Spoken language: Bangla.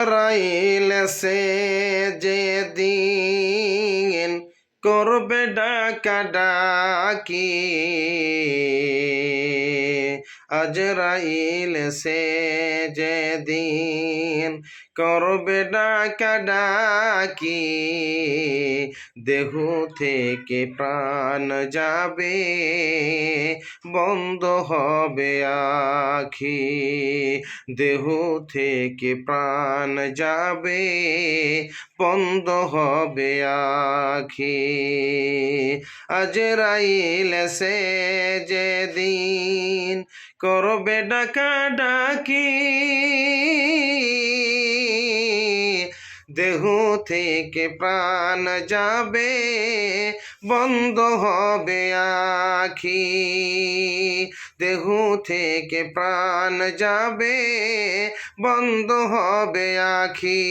রাইলেছে যেদিন করবে ডাকা ডাকি আজরাইলেছে যেদিন করবে ডাকা ডাকি দেহ থেকে প্রাণ যাবে বন্ধ হবে আখি দেহ থেকে প্রাণ যাবে বন্ধ হবে আখি আজরাইলেছে যেদিন করবে ডাকা ডাকি দেহ থেকে প্রাণ যাবে বন্ধ হবে আখি দেহ থেকে প্রাণ যাবে বন্ধ হবে আখি।